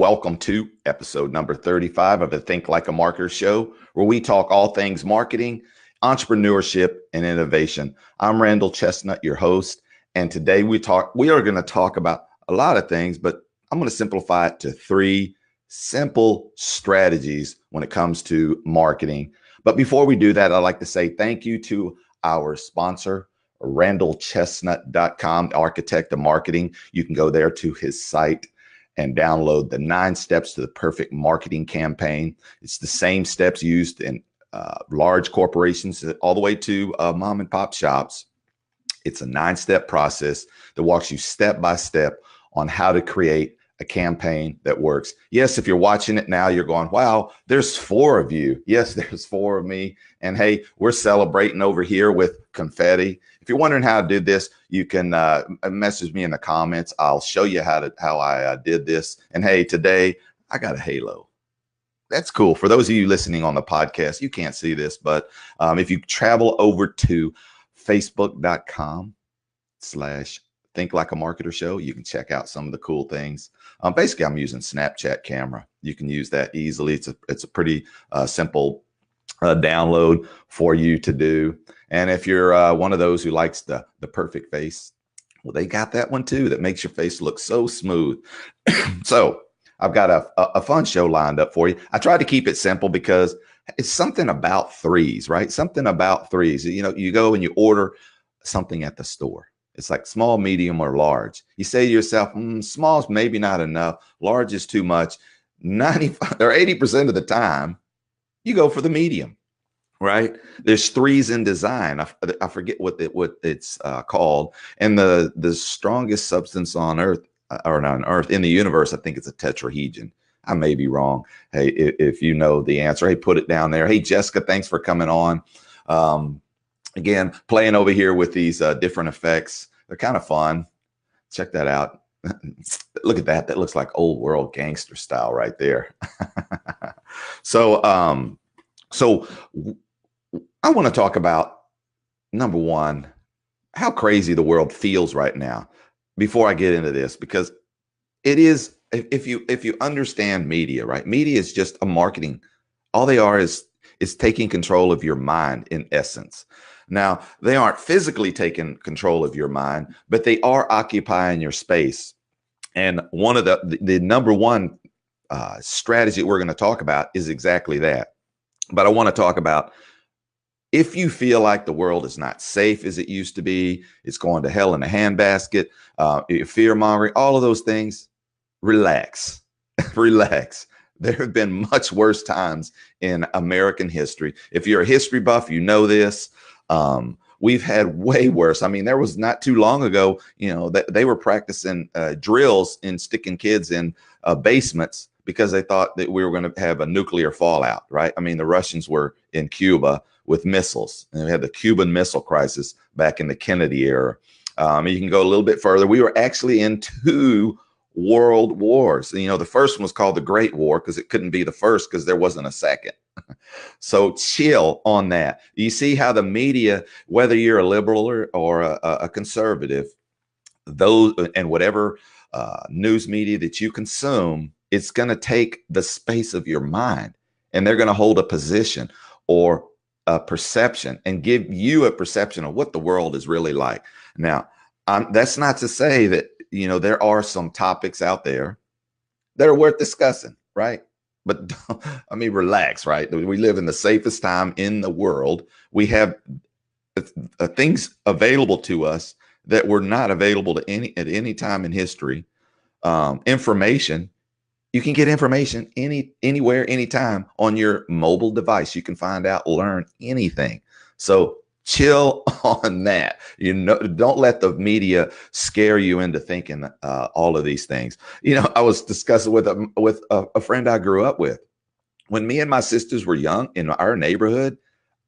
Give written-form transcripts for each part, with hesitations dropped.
welcome to episode number 35 of the Think Like a Marketer show, where we talk all things marketing, entrepreneurship, and innovation. I'm Randall Chestnut, your host, and today we are going to talk about a lot of things, but I'm going to simplify it to 3 simple strategies when it comes to marketing. But before we do that, I'd like to say thank you to our sponsor, RandallChestnut.com, architect of marketing. You can go there to his site and download the 9 steps to the perfect marketing campaign. It's the same steps used in large corporations all the way to mom and pop shops. It's a 9-step process that walks you step by step on how to create a campaign that works. Yes, if you're watching it now, you're going, wow, there's 4 of you. Yes, there's 4 of me. And hey, we're celebrating over here with confetti. If you're wondering how to do this, you can message me in the comments. I'll show you how I did this. And hey, today I got a halo. That's cool. For those of you listening on the podcast, you can't see this, but if you travel over to facebook.com/Think Like a Marketer show, you can check out some of the cool things. Basically, I'm using Snapchat camera. You can use that easily. It's a pretty simple download for you to do. And if you're one of those who likes the perfect face, well, they got that one too that makes your face look so smooth. So I've got a fun show lined up for you. I tried to keep it simple because it's something about threes, right? Something about threes. You know, you go and you order something at the store. It's like small, medium, or large. You say to yourself, small is maybe not enough. Large is too much. 95 or 80% of the time, you go for the medium, right? There's threes in design. I forget what it's called. And the strongest substance on Earth, or not on Earth, in the universe, I think it's a tetrahedron. I may be wrong. Hey, if you know the answer, hey, put it down there. Hey, Jessica, thanks for coming on. Again, playing over here with these different effects. They're kind of fun. Check that out. Look at that. That looks like old world gangster style right there. So I want to talk about, number one, how crazy the world feels right now before I get into this, because it is, if you understand media, right? Media is just a marketing. All they are is taking control of your mind in essence. Now, they aren't physically taking control of your mind, but they are occupying your space. And one of the number one strategy we're going to talk about is exactly that. But I want to talk about, if you feel like the world is not safe as it used to be, it's going to hell in a handbasket, fear mongering, all of those things, relax, relax. There have been much worse times in American history. If you're a history buff, you know this. We've had way worse. I mean, there was not too long ago, you know, that they were practicing drills and sticking kids in basements because they thought that we were going to have a nuclear fallout, right? I mean, the Russians were in Cuba with missiles, and we had the Cuban Missile Crisis back in the Kennedy era. You can go a little bit further. We were actually in 2 world wars. You know, the first one was called the Great War because it couldn't be the first because there wasn't a second. So chill on that. You see how the media, whether you're a liberal or a conservative, those and whatever news media that you consume, it's going to take the space of your mind, and they're going to hold a position or a perception and give you a perception of what the world is really like. Now, that's not to say that, you know, there are some topics out there that are worth discussing, right? But I mean, relax, right? We live in the safest time in the world. We have things available to us that were not available to at any time in history. Information, you can get information anywhere, anytime on your mobile device. You can find out, learn anything. So chill on that. You know, don't let the media scare you into thinking all of these things. You know, I was discussing with a friend I grew up with. When me and my sisters were young in our neighborhood,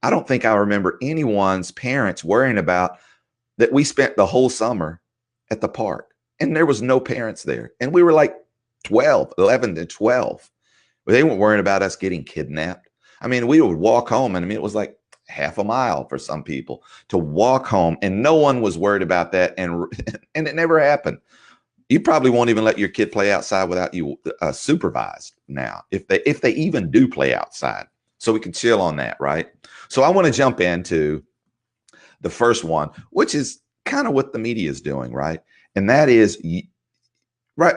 I don't think I remember anyone's parents worrying about that we spent the whole summer at the park, and there was no parents there. And we were like 11 to 12. They weren't worrying about us getting kidnapped. I mean, we would walk home, and I mean, it was like half a mile for some people to walk home, and no one was worried about that. And it never happened. You probably won't even let your kid play outside without you supervised now, if they even do play outside. So we can chill on that, right? So I want to jump into the first one, which is kind of what the media is doing, right? And that is, right.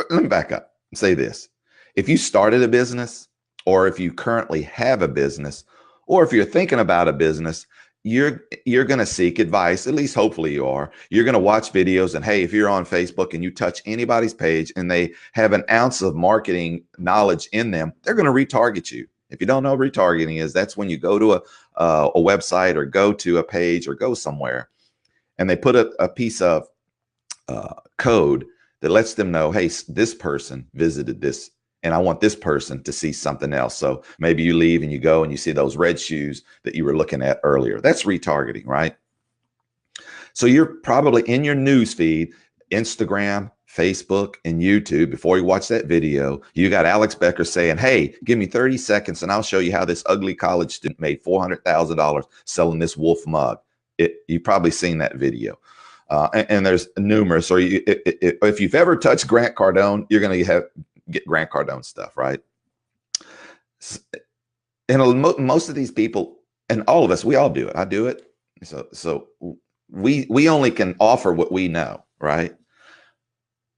Let me back up and say this. If you started a business, or if you currently have a business, or if you're thinking about a business, you're going to seek advice. At least hopefully you are. You're going to watch videos, and hey, if you're on Facebook and you touch anybody's page and they have an ounce of marketing knowledge in them, they're going to retarget you. If you don't know what retargeting is, that's when you go to a website, or go to a page, or go somewhere, and they put a piece of code that lets them know, hey, this person visited this, and I want this person to see something else. So maybe you leave and you go and you see those red shoes that you were looking at earlier. That's retargeting, right? So you're probably in your news feed, Instagram, Facebook, and YouTube. Before you watch that video, you got Alex Becker saying, hey, give me 30 seconds and I'll show you how this ugly college student made $400,000 selling this Wolf mug. You've probably seen that video. And there's numerous, or if you've ever touched Grant Cardone, you're going to get Grant Cardone stuff, right? And most of these people, and all of us, we all do it. I do it. So we only can offer what we know, right?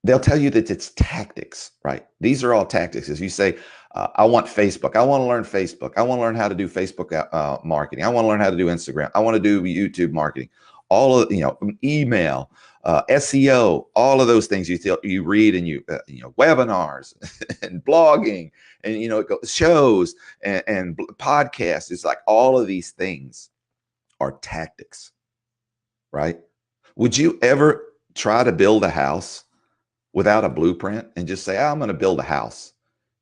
They'll tell you that it's tactics, right? These are all tactics. As you say, I want Facebook. I want to learn Facebook. I want to learn how to do Facebook marketing. I want to learn how to do Instagram. I want to do YouTube marketing. All of, email, SEO, all of those things you read, and webinars and blogging, and it goes shows and podcasts. It's like all of these things are tactics, right? Would you ever try to build a house without a blueprint and just say, I'm going to build a house?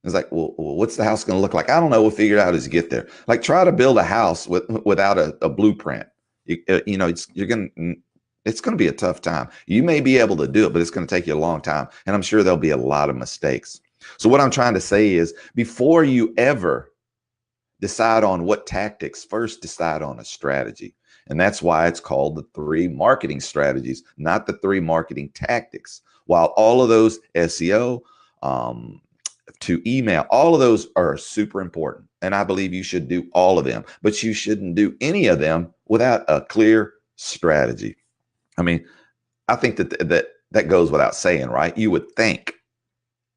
It's like, well, what's the house going to look like? I don't know. We'll figure it out as you get there. Like, try to build a house without a blueprint. It's going to be a tough time. You may be able to do it, but it's going to take you a long time. And I'm sure there'll be a lot of mistakes. So what I'm trying to say is, before you ever decide on what tactics, first decide on a strategy. And that's why it's called the 3 marketing strategies, not the 3 marketing tactics. While all of those, SEO, to email, all of those are super important. And I believe you should do all of them, but you shouldn't do any of them without a clear strategy. I mean, I think that goes without saying, right? You would think,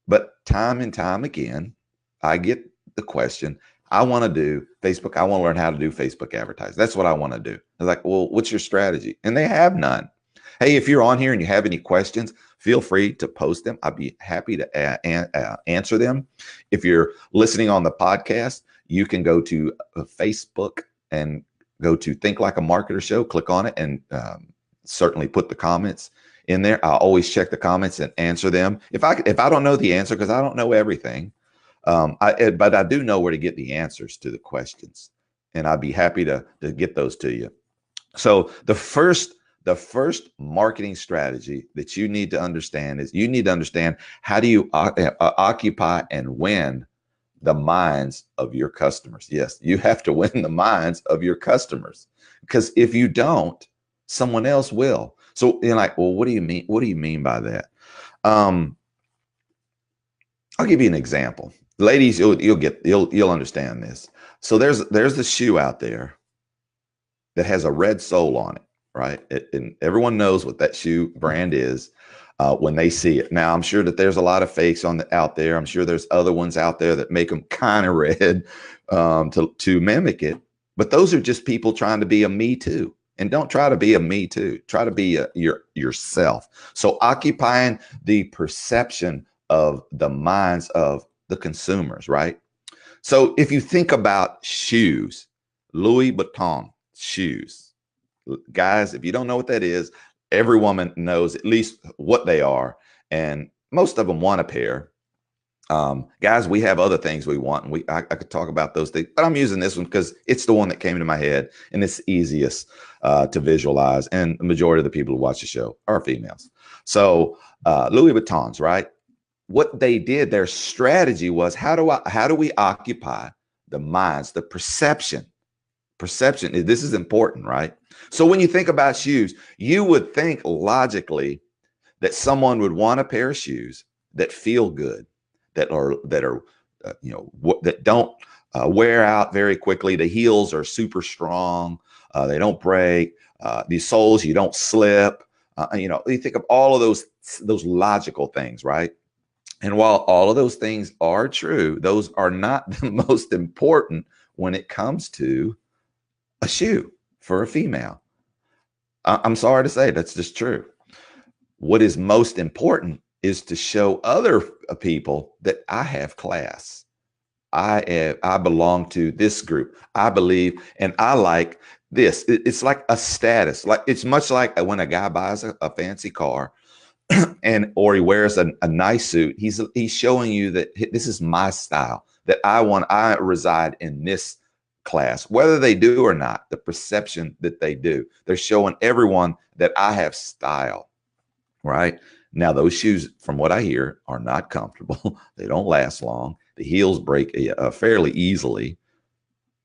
but time and time again, I get the question, I want to do Facebook. I want to learn how to do Facebook advertising. That's what I want to do. They're like, well, what's your strategy? And they have none. Hey, if you're on here and you have any questions, feel free to post them. I'd be happy to answer them. If you're listening on the podcast, you can go to Facebook and go to Think Like a Marketer Show, click on it, and certainly put the comments in there. I always check the comments and answer them. If I don't know the answer, because I don't know everything, but I do know where to get the answers to the questions, and I'd be happy to get those to you. So the first marketing strategy that you need to understand is, you need to understand, how do you occupy and win the minds of your customers? Yes, you have to win the minds of your customers, because if you don't, someone else will. So you're like, well, what do you mean? What do you mean by that? I'll give you an example. Ladies, you'll understand this. So there's a shoe out there that has a red sole on it, right? And everyone knows what that shoe brand is when they see it. Now, I'm sure that there's a lot of fakes out there. I'm sure there's other ones out there that make them kind of red to mimic it. But those are just people trying to be a me too. And don't try to be a me too. Try to be yourself. So occupying the perception of the minds of the consumers, right? So if you think about shoes, Louis Vuitton shoes, guys, if you don't know what that is, every woman knows at least what they are, and most of them want a pair. Guys, we have other things we want, and I could talk about those things, but I'm using this one because it's the one that came to my head, and it's easiest to visualize. And the majority of the people who watch the show are females. So Louis Vuittons, right? What they did, their strategy was, how do we occupy the minds, the perception? Perception, this is important, right? So when you think about shoes, you would think logically that someone would want a pair of shoes that feel good, that are that don't wear out very quickly. The heels are super strong. They don't break. These soles, you don't slip. You think of all of those logical things, right? And while all of those things are true, those are not the most important when it comes to a shoe for a female. I'm sorry to say, that's just true. What is most important is to show other people that I have class. I belong to this group. I believe and I like this. It's like a status. Like it's much like when a guy buys a fancy car or he wears a nice suit. He's showing you that this is my style. That I reside in this class, whether they do or not. The perception that they do, they're showing everyone that I have style. Right now, those shoes, from what I hear, are not comfortable. They don't last long. The heels break fairly easily,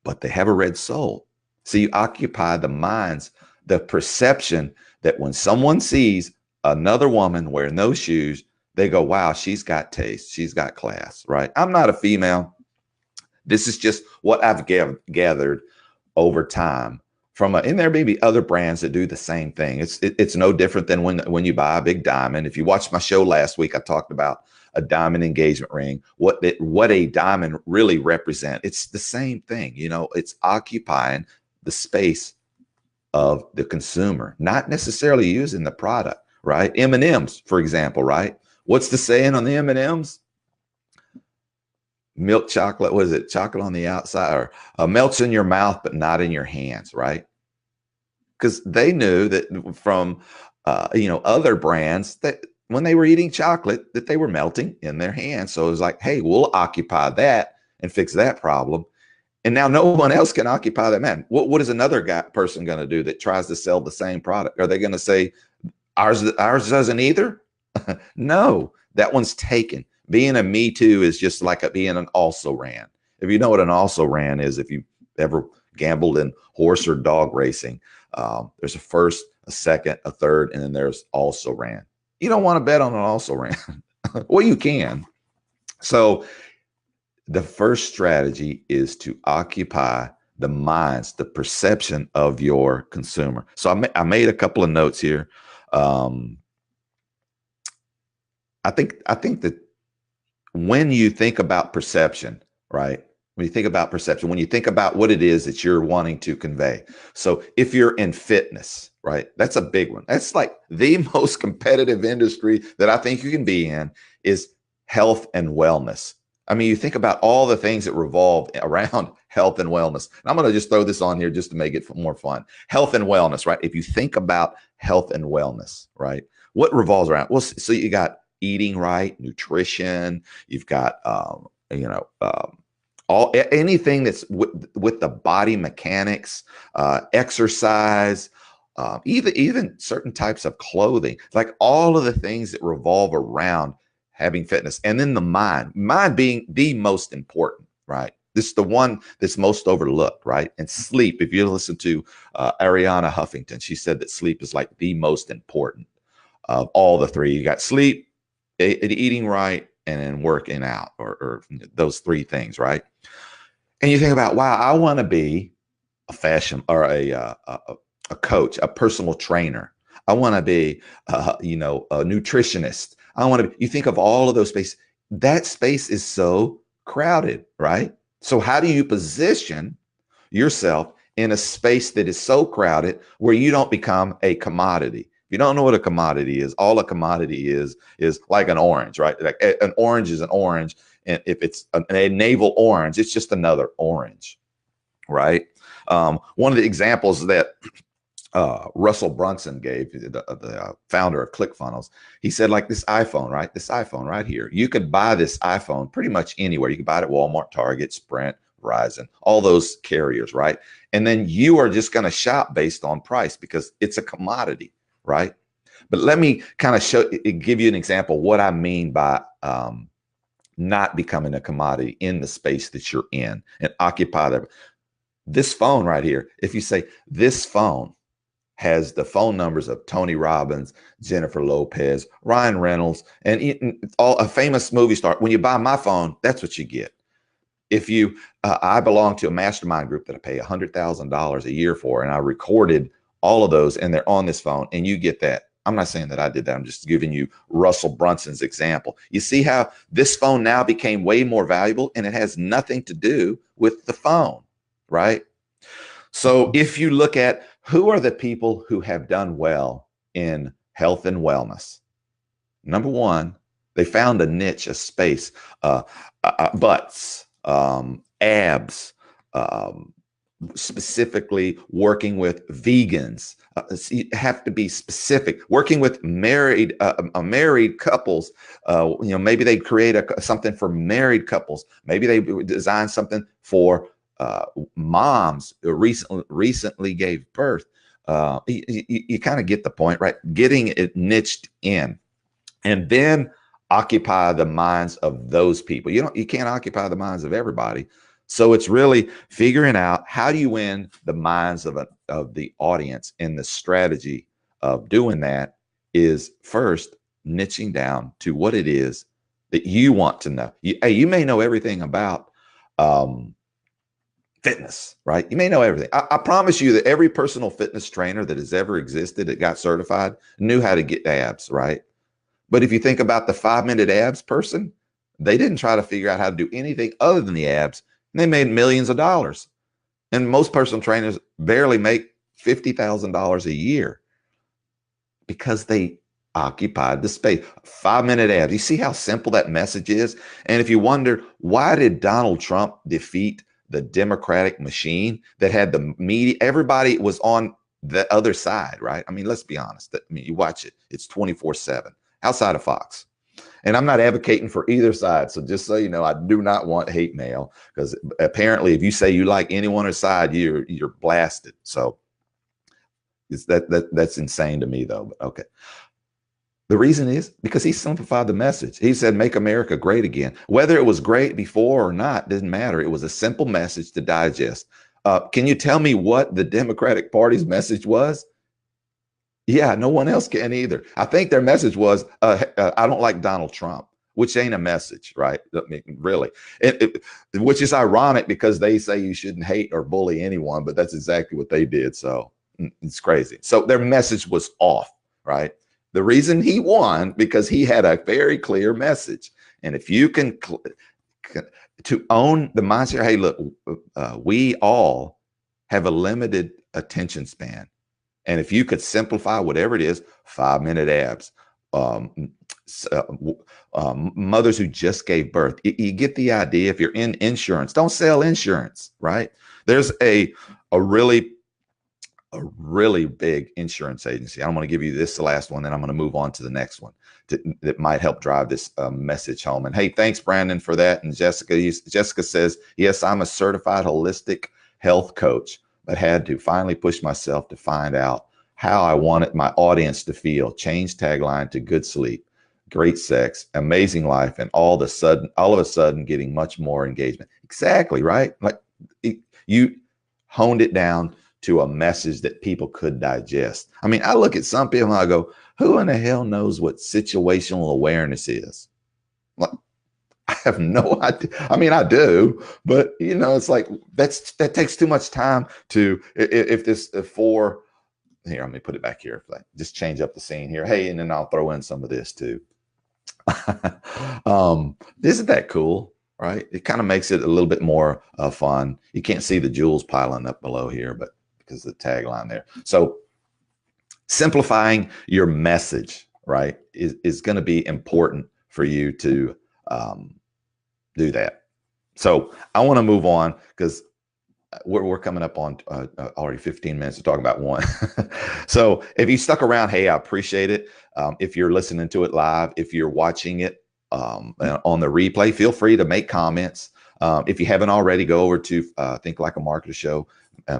but they have a red sole. So you occupy the minds, the perception that when someone sees another woman wearing those shoes, they go, wow, she's got taste. She's got class, right? I'm not a female. This is just what I've gathered over time from and there may be other brands that do the same thing. It's no different than when you buy a big diamond. If you watched my show last week, I talked about a diamond engagement ring, what a diamond really represents. It's the same thing. It's occupying the space of the consumer, not necessarily using the product, right? M&Ms, for example, right? What's the saying on the M&Ms? Milk chocolate, was it chocolate on the outside, or melts in your mouth but not in your hands, right? Because they knew that from other brands that when they were eating chocolate that they were melting in their hands. So it was like, hey, we'll occupy that and fix that problem. And now no one else can occupy that. Man, what is another person going to do that tries to sell the same product? Are they going to say ours doesn't either? No, that one's taken. Being a Me Too is just like being an also ran. If you know what an also ran is, if you ever gambled in horse or dog racing, there's a first, a second, a third, and then there's also ran. You don't want to bet on an also ran. Well, you can. So the first strategy is to occupy the minds, the perception of your consumer. So I made a couple of notes here. I think that when you think about perception, right? When you think about perception, when you think about what it is that you're wanting to convey. So if you're in fitness, right, that's a big one. That's like the most competitive industry that I think you can be in is health and wellness. I mean, you think about all the things that revolve around health and wellness. And I'm going to just throw this on here just to make it more fun. Health and wellness, right? If you think about health and wellness, right, what revolves around? Well, so you got eating right, nutrition. You've got, anything that's with the body mechanics, exercise, even certain types of clothing, like all of the things that revolve around having fitness. And then the mind being the most important, right? This is the one that's most overlooked, right? And sleep, if you listen to Arianna Huffington, she said that sleep is like the most important of all the three. You got sleep, eating right, and then working out, or those three things, right? And you think about, wow, I want to be a fashion or a coach, a personal trainer. I want to be, a nutritionist. I want to. You think of all of those spaces. That space is so crowded, right? So how do you position yourself in a space that is so crowded where you don't become a commodity? If you don't know what a commodity is, all a commodity is like an orange, right? Like an orange is an orange. And if it's a navel orange, it's just another orange, right? One of the examples that Russell Brunson gave, the founder of ClickFunnels, he said, like this iPhone, right? This iPhone right here. You could buy this iPhone pretty much anywhere. You could buy it at Walmart, Target, Sprint, Verizon, all those carriers, right? And then you are just going to shop based on price because it's a commodity, right? But let me kind of give you an example what I mean by not becoming a commodity in the space that you're in and occupy this phone right here. If you say this phone has the phone numbers of Tony Robbins, Jennifer Lopez, Ryan Reynolds, and all a famous movie star. When you buy my phone, that's what you get. If you, I belong to a mastermind group that I pay $100,000 a year for, and I recorded all of those, and they're on this phone, and you get that. I'm not saying that I did that. I'm just giving you Russell Brunson's example. You see how this phone now became way more valuable, and it has nothing to do with the phone, right? So if you look at who are the people who have done well in health and wellness, number one, they found a niche, a space, butts, abs, specifically working with vegans. So you have to be specific. Working with married couples. Maybe they create something for married couples. Maybe they design something for moms who recently gave birth. You kind of get the point, right? Getting it niched in, and then occupy the minds of those people. You can't occupy the minds of everybody. So it's really figuring out how do you win the minds of the audience, and the strategy of doing that is first niching down to what it is that you want to know. You may know everything about fitness, right? You may know everything. I promise you that every personal fitness trainer that has ever existed that got certified knew how to get abs, right? But if you think about the 5-minute abs person, they didn't try to figure out how to do anything other than the abs. And they made millions of dollars. And most personal trainers barely make $50,000 a year because they occupied the space. 5-minute abs. You see how simple that message is? And if you wonder, why did Donald Trump defeat the Democratic machine that had the media? Everybody was on the other side, right? I mean, let's be honest. You watch it. It's 24/7 outside of Fox. And I'm not advocating for either side. So just so you know, I do not want hate mail, because apparently if you say you like any one side, you're blasted. So that's insane to me, though. But okay. The reason is because he simplified the message. He said, make America great again. Whether it was great before or not, didn't matter. It was a simple message to digest. Can you tell me what the Democratic Party's message was? Yeah, no one else can either. I think their message was, I don't like Donald Trump, which ain't a message, right? I mean, really. Which is ironic, because they say you shouldn't hate or bully anyone, but that's exactly what they did. So it's crazy. So their message was off, right? The reason he won, because he had a very clear message. And if you can to own the mindset, hey, look, we all have a limited attention span. And if you could simplify whatever it is, 5-minute abs, mothers who just gave birth, you get the idea. If you're in insurance, don't sell insurance, right? There's a really big insurance agency. I'm going to give you this, the last one, then I'm going to move on to the next one that might help drive this message home. And hey, thanks, Brandon, for that. And Jessica says, yes, I'm a certified holistic health coach, but had to finally push myself to find out how I wanted my audience to feel. Change tagline to good sleep, great sex, amazing life, and all of a sudden getting much more engagement. Exactly, right? Like you honed it down to a message that people could digest. I mean, I look at some people and I go, who in the hell knows what situational awareness is? Like, I have no idea. I mean, I do, but it's like that takes too much time to. If here, let me put it back here. Just change up the scene here. Hey, and then I'll throw in some of this too. Isn't that cool? Right? It kind of makes it a little bit more fun. You can't see the jewels piling up below here, but because of the tagline there. So simplifying your message, right, is going to be important for you to do that. So I want to move on, because we're coming up on already 15 minutes to talk about one. So if you stuck around, hey, I appreciate it. If you're listening to it live, if you're watching it on the replay, feel free to make comments. If you haven't already, go over to Think Like a Marketer Show.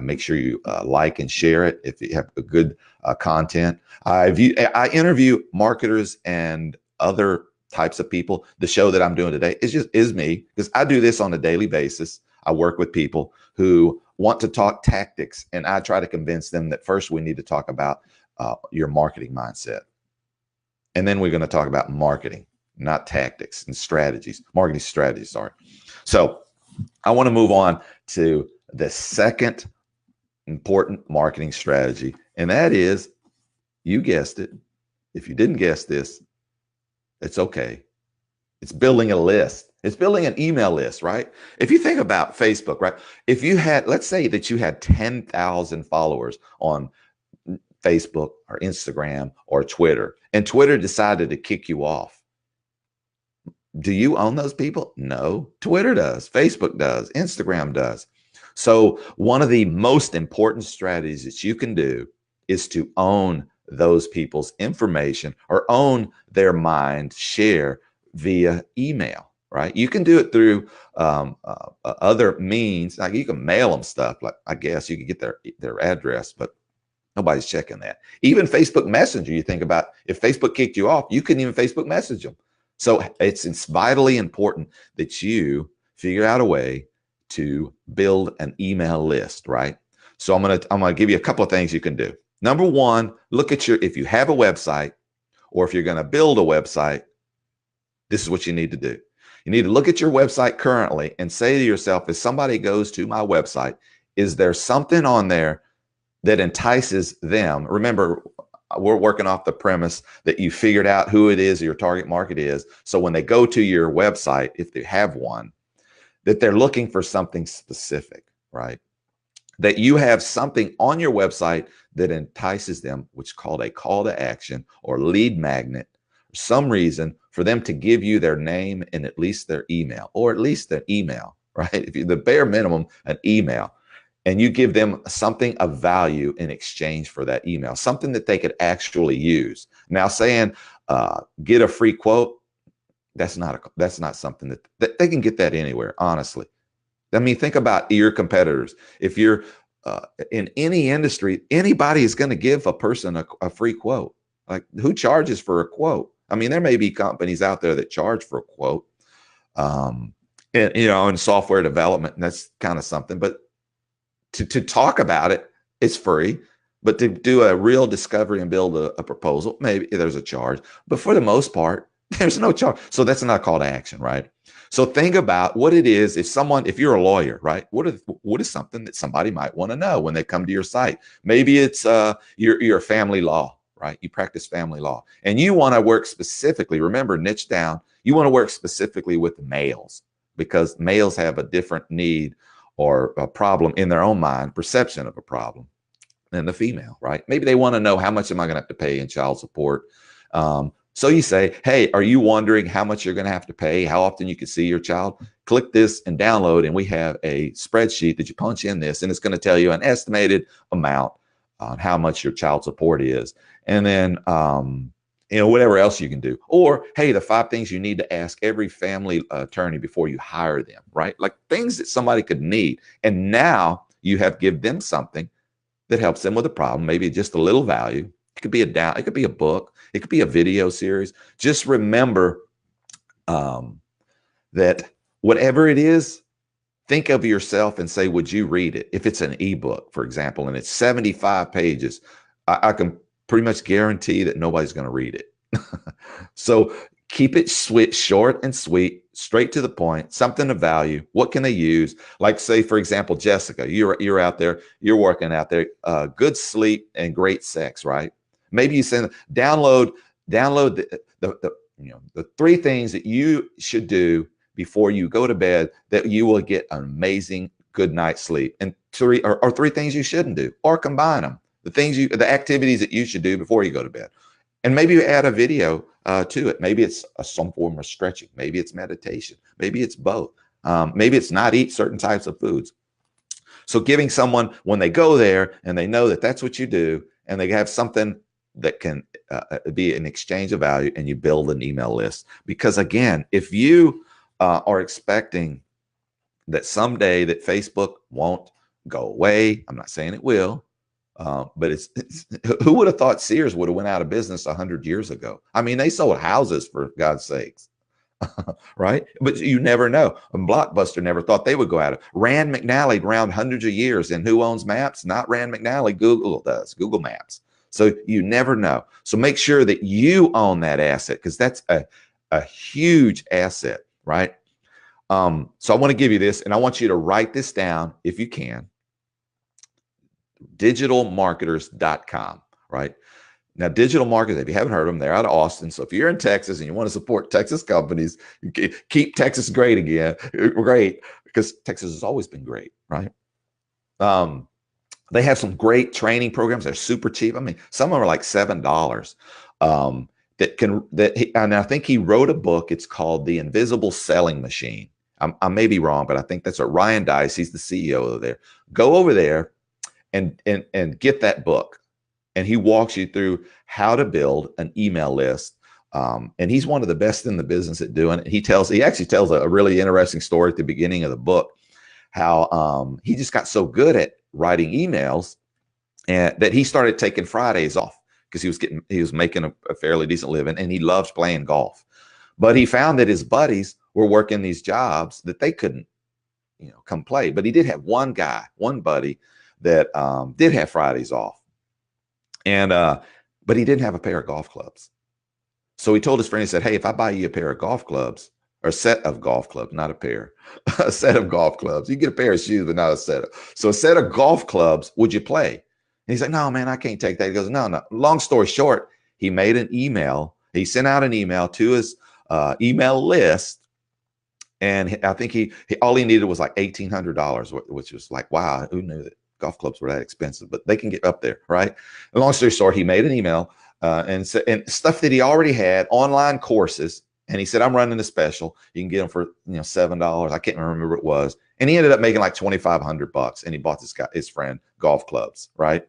Make sure you like and share it if you have a good content. I interview marketers and other types of people. The show that I'm doing today is me, because I do this on a daily basis. I work with people who want to talk tactics, and I try to convince them that first we need to talk about your marketing mindset. And then we're going to talk about marketing, not tactics and strategies, marketing strategies, sorry. So I want to move on to the second important marketing strategy, and that is, you guessed it. If you didn't guess this, it's okay. It's building a list. It's building an email list, right? If you think about Facebook, right? If you had, let's say that you had 10,000 followers on Facebook or Instagram or Twitter, and Twitter decided to kick you off. Do you own those people? No. Twitter does. Facebook does. Instagram does. So one of the most important strategies that you can do is to own those people's information, or own their mind share via email, right? You can do it through other means. Like you can mail them stuff. Like I guess you can get their address, but nobody's checking that. Even Facebook Messenger, you think about, if Facebook kicked you off, you couldn't even Facebook message them. So it's vitally important that you figure out a way to build an email list, right? So I'm gonna give you a couple of things you can do. Number one, look at if you have a website, or if you're going to build a website, this is what you need to do. You need to look at your website currently and say to yourself, if somebody goes to my website, is there something on there that entices them? Remember, we're working off the premise that you figured out who it is your target market is. So when they go to your website, if they have one, that they're looking for something specific, right? That you have something on your website that entices them, which is called a call to action or lead magnet, or some reason for them to give you their name and at least their email, or at least their email, right? If you, the bare minimum, an email, and you give them something of value in exchange for that email, something that they could actually use. Now, saying get a free quote, that's not something that they can get that anywhere, honestly. I mean, think about your competitors. If you're in any industry, anybody is going to give a person a free quote. Like, who charges for a quote? I mean, there may be companies out there that charge for a quote, and in software development, and that's kind of something. But to talk about it, it's free. But to do a real discovery and build a proposal, maybe there's a charge. But for the most part, there's no charge. So that's not a call to action, right? So think about what it is. If you're a lawyer, right? What is something that somebody might want to know when they come to your site? Maybe it's your family law, right? You practice family law, and you want to work specifically. Remember, niche down. You want to work specifically with males, because males have a different need or a problem in their own mind, perception of a problem, than the female, right? Maybe they want to know, how much am I going to have to pay in child support? So you say, hey, are you wondering how much you're going to have to pay, how often you can see your child? Click this and download, and we have a spreadsheet that you punch in this, and it's going to tell you an estimated amount on how much your child support is. And then, whatever else you can do. Or, hey, the 5 things you need to ask every family attorney before you hire them, right? Like things that somebody could need. And now you have give them something that helps them with a problem, maybe just a little value. It could be it could be a book. It could be a video series. Just remember that whatever it is, think of yourself and say, would you read it? If it's an ebook, for example, and it's 75 pages, I can pretty much guarantee that nobody's going to read it. So keep it short and sweet, straight to the point, something of value. What can they use? Like, say, for example, Jessica, you're out there, you're working out there, good sleep and great sex, right? Maybe you send download the 3 things that you should do before you go to bed that you will get an amazing good night's sleep, and 3 things you shouldn't do, or combine them. The activities that you should do before you go to bed. And maybe you add a video to it. Maybe it's some form of stretching. Maybe it's meditation. Maybe it's both. Maybe it's not eat certain types of foods. So giving someone, when they go there and they know that that's what you do, and they have something that can be an exchange of value, and you build an email list. Because again, if you are expecting that someday that Facebook won't go away, I'm not saying it will, but who would have thought Sears would have went out of business 100 years ago? I mean, they sold houses, for God's sakes. right? But you never know. And Blockbuster never thought they would go out of. Rand McNally around hundreds of years, and who owns maps? Not Rand McNally. Google does. Google Maps. So you never know. So make sure that you own that asset, because that's a huge asset, right? So I want to give you this, and I want you to write this down if you can. Digitalmarketers.com, right? Now, digital marketers, if you haven't heard of them, they're out of Austin. So if you're in Texas and you want to support Texas companies, keep Texas great again. Great, because Texas has always been great, right? They have some great training programs. They're super cheap. I mean, some of them are like $7. And I think he wrote a book. It's called The Invisible Selling Machine. I may be wrong, but I think that's what Ryan Dice. He's the CEO over there. Go over there and get that book. And he walks you through how to build an email list. And he's one of the best in the business at doing it. He actually tells a really interesting story at the beginning of the book, how he just got so good at writing emails and that he started taking Fridays off because he was making a fairly decent living, and he loves playing golf. But he found that his buddies were working these jobs that they couldn't, come play. But he did have one buddy that did have Fridays off. And but he didn't have a pair of golf clubs. So he told his friend, he said, hey, if I buy you a pair of golf clubs, or a set of golf clubs, not a pair, a set of golf clubs, you get a pair of shoes, but not a set of. So a set of golf clubs, would you play? And he's like, no, man, I can't take that. He goes, no. Long story short, he made an email. He sent out an email to his email list. And I think all he needed was like $1,800, which was like, wow, who knew that golf clubs were that expensive? But they can get up there, right? And long story short, he made an email and stuff that he already had, online courses. And he said, I'm running a special. You can get them for $7. I can't remember what it was. And he ended up making like $2,500, and he bought his friend golf clubs, right?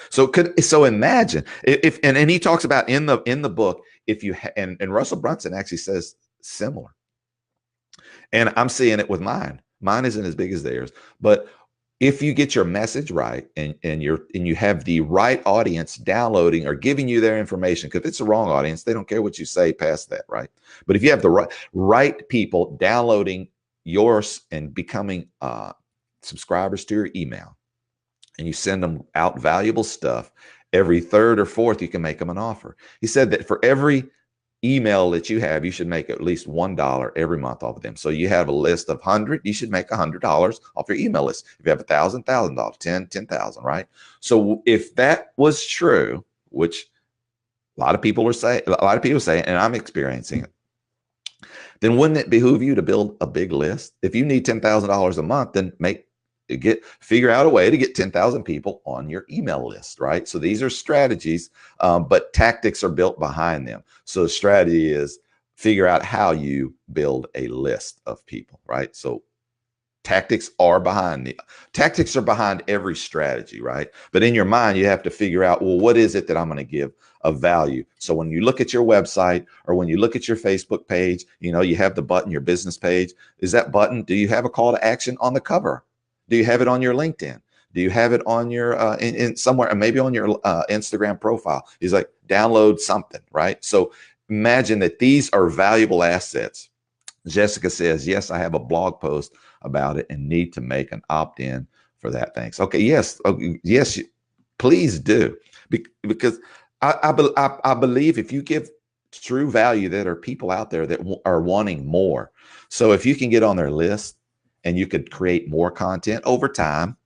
So imagine if and he talks about in the book, if you and Russell Brunson actually says similar. And I'm seeing it with mine. Mine isn't as big as theirs, but if you get your message right and you have the right audience downloading or giving you their information, because if it's the wrong audience, they don't care what you say past that, right? But if you have the right people downloading yours and becoming subscribers to your email, and you send them out valuable stuff, every third or fourth, you can make them an offer. He said that for every email that you have, you should make at least $1 every month off of them. So you have a list of 100, you should make $100 off your email list. If you have $1,000, 10,000, right? So if that was true, which a lot of people say, and I'm experiencing it, then wouldn't it behoove you to build a big list? If you need $10,000 a month, then figure out a way to get 10,000 people on your email list, right? So these are strategies, but tactics are built behind them. So the strategy is figure out how you build a list of people, right? So tactics are behind every strategy, right? But in your mind, you have to figure out, well, what is it that I'm going to give of value? So when you look at your website or when you look at your Facebook page, you have the button, your business page. Is that button, do you have a call to action on the cover? Do you have it on your LinkedIn? Do you have it on your in somewhere, maybe on your Instagram profile? He's like, download something, right? So imagine that these are valuable assets. Jessica says, yes, I have a blog post about it and need to make an opt-in for that. Thanks. Okay, yes, yes, please do, because I believe if you give true value, that are people out there that are wanting more. So if you can get on their list, and you could create more content over time,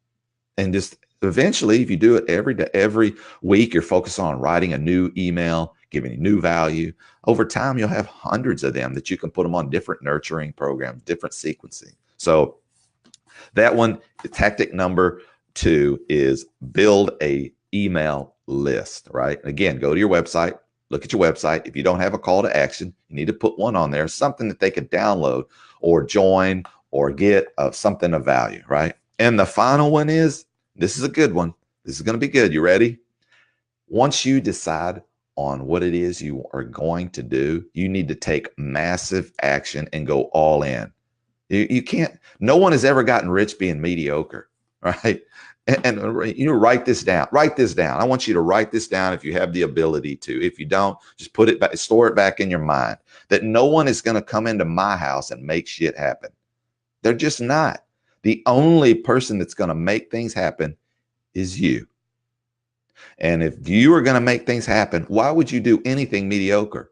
and just eventually, if you do it every day, every week, you're focused on writing a new email, giving new value. Over time, you'll have hundreds of them that you can put them on different nurturing programs, different sequencing. So that one, tactic number 2 is build a email list, right? Again, go to your website, look at your website. If you don't have a call to action, you need to put one on there, something that they can download or join or get something of value, right? And the final one is, this is a good one. This is going to be good. You ready? Once you decide on what it is you are going to do, you need to take massive action and go all in. You can't, no one has ever gotten rich being mediocre. right? And write this down. Write this down. I want you to write this down if you have the ability to. If you don't, just put it back, store it back in your mind that no one is going to come into my house and make shit happen. They're just not. The only person that's going to make things happen is you. And if you are going to make things happen, why would you do anything mediocre?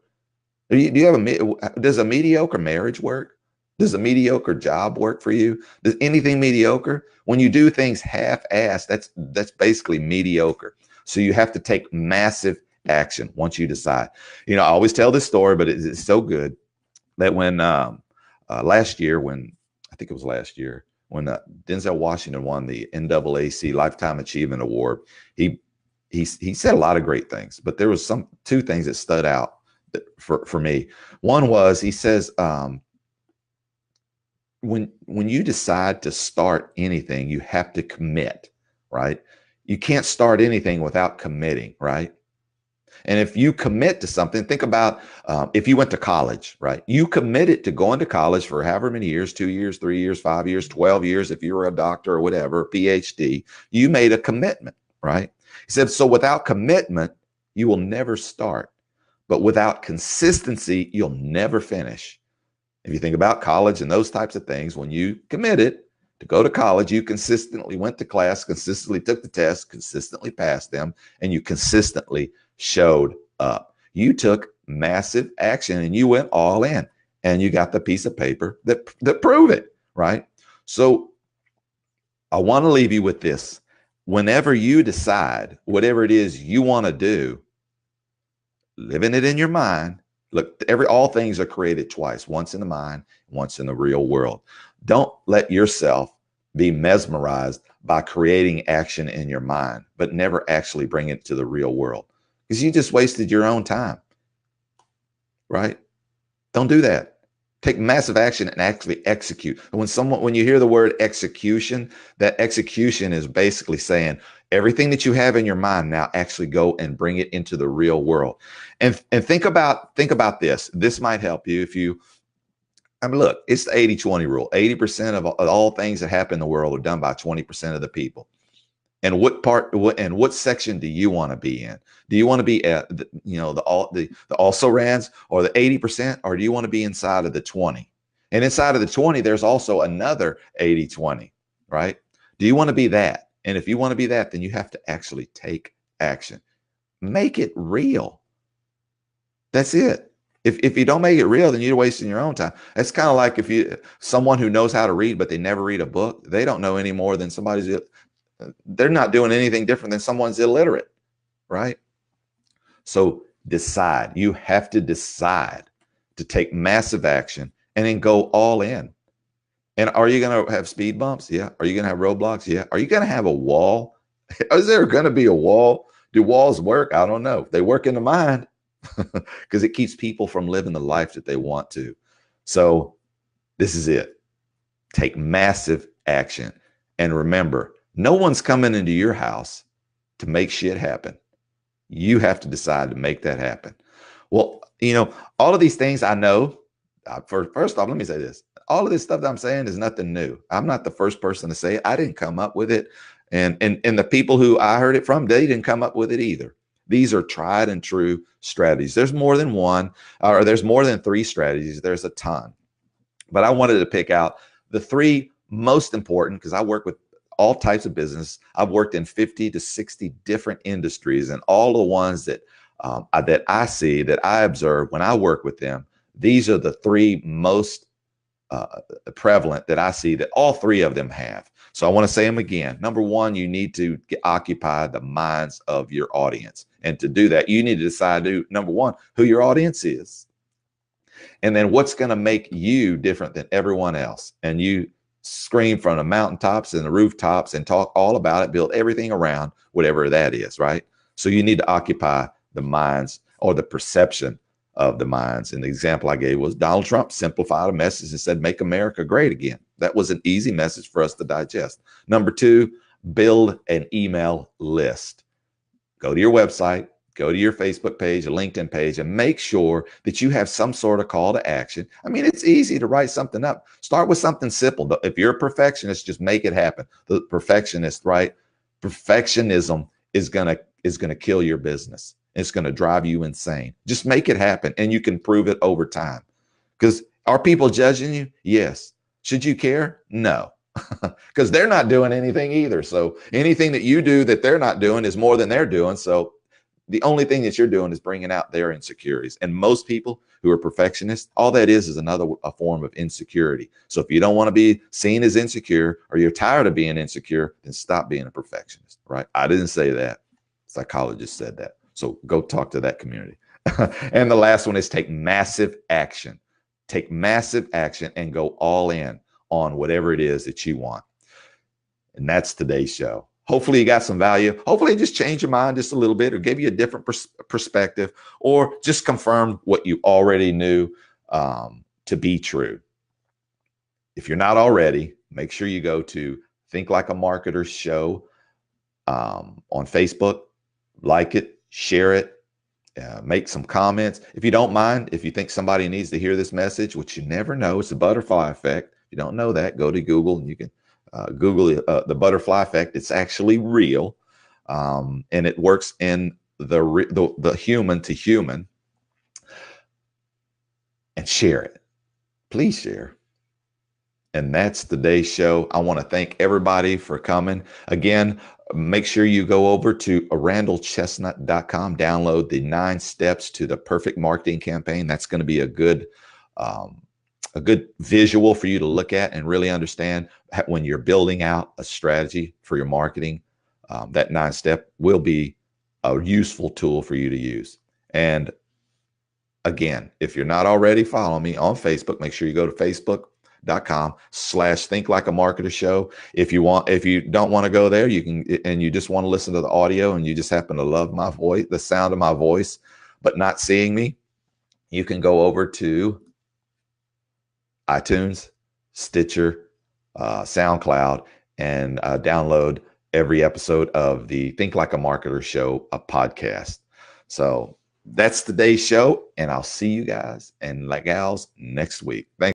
Does a mediocre marriage work? Does a mediocre job work for you? Does anything mediocre? When you do things half-assed, that's basically mediocre. So you have to take massive action once you decide. I always tell this story, but it's so good that when last year, when I think it was last year, when Denzel Washington won the NAACP Lifetime Achievement Award, he said a lot of great things, but there was two things that stood out for me. One was, he says, when you decide to start anything, you have to commit, right? You can't start anything without committing, right? And if you commit to something, think about if you went to college, right? You committed to going to college for however many years, 2 years, 3 years, 5 years, 12 years, if you were a doctor or whatever, PhD, you made a commitment, right? He said, so without commitment, you will never start. But without consistency, you'll never finish. If you think about college and those types of things, when you committed to go to college, you consistently went to class, consistently took the tests, consistently passed them, and you consistently showed up. You took massive action and you went all in, and you got the piece of paper that prove it, right? So I want to leave you with this. Whenever you decide whatever it is you want to do, living it in your mind. Look, all things are created twice, once in the mind, once in the real world. Don't let yourself be mesmerized by creating action in your mind, but never actually bring it to the real world, because you just wasted your own time, right? Don't do that. Take massive action and actually execute. When you hear the word execution, that execution is basically saying everything that you have in your mind, now actually go and bring it into the real world. And think about this. This might help you look, it's the 80-20 rule. 80% of all things that happen in the world are done by 20% of the people. And what section do you want to be in? Do you want to be at the also rans or the 80%, or do you want to be inside of the 20? And inside of the 20, there's also another 80-20, right? Do you want to be that? And if you want to be that, then you have to actually take action. Make it real. That's it. If you don't make it real, then you're wasting your own time. It's kind of like someone who knows how to read, but they never read a book, they don't know any more than they're not doing anything different than someone's illiterate, right? So decide. You have to decide to take massive action and then go all in. And are you going to have speed bumps? Yeah. Are you going to have roadblocks? Yeah. Are you going to have a wall? Is there going to be a wall? Do walls work? I don't know. They work in the mind because it keeps people from living the life that they want to. So this is it. Take massive action. And remember, no one's coming into your house to make shit happen. You have to decide to make that happen. Well, all of these things I know, first off, let me say this. All of this stuff that I'm saying is nothing new. I'm not the first person to say it. I didn't come up with it. And the people who I heard it from, they didn't come up with it either. These are tried and true strategies. There's more than one, or there's more than 3 strategies. There's a ton. But I wanted to pick out the 3 most important, because I work with all types of business. I've worked in 50 to 60 different industries, and all the ones that I see, that I observe when I work with them, these are the 3 most prevalent that I see that all 3 of them have. So I want to say them again. Number 1, you need to occupy the minds of your audience. And to do that, you need to decide, number 1, who your audience is. And then what's going to make you different than everyone else. And you scream from the mountaintops and the rooftops and talk all about it, build everything around whatever that is, right? So you need to occupy the minds, or the perception of the minds. And the example I gave was Donald Trump simplified a message and said, make America great again. That was an easy message for us to digest. Number 2, build an email list. Go to your website, go to your Facebook page, a LinkedIn page, and make sure that you have some sort of call to action. I mean, it's easy to write something up. Start with something simple. If you're a perfectionist, just make it happen. The perfectionist, right? Perfectionism is gonna kill your business. It's gonna drive you insane. Just make it happen, and you can prove it over time. Because are people judging you? Yes. Should you care? No. Because they're not doing anything either. So anything that you do that they're not doing is more than they're doing. So the only thing that you're doing is bringing out their insecurities. And most people who are perfectionists, all that is a form of insecurity. So if you don't want to be seen as insecure, or you're tired of being insecure, then stop being a perfectionist, right? I didn't say that. Psychologists said that. So go talk to that community. And the last one is take massive action. Take massive action and go all in on whatever it is that you want. And that's today's show. Hopefully you got some value. Hopefully it just changed your mind just a little bit, or gave you a different perspective, or just confirmed what you already knew to be true. If you're not already, make sure you go to Think Like a Marketer Show on Facebook, like it, share it, make some comments. If you don't mind, if you think somebody needs to hear this message, which you never know, it's the butterfly effect. If you don't know that, go to Google and you can Google the butterfly effect. It's actually real, and it works in the human to human. And share it. Please share. And that's today's show. I want to thank everybody for coming. Again, make sure you go over to randallchestnut.com, download the 9 steps to the perfect marketing campaign. That's going to be a good visual for you to look at and really understand when you're building out a strategy for your marketing. That 9-step will be a useful tool for you to use. And again, if you're not already following me on Facebook, make sure you go to facebook.com/Think Like a Marketer Show. If you don't want to go there, you can, and you just want to listen to the audio and you just happen to love my voice, the sound of my voice, but not seeing me, you can go over to iTunes, Stitcher, SoundCloud, and download every episode of the Think Like a Marketer Show, a podcast. So that's today's show, and I'll see you guys and gals next week. Thanks.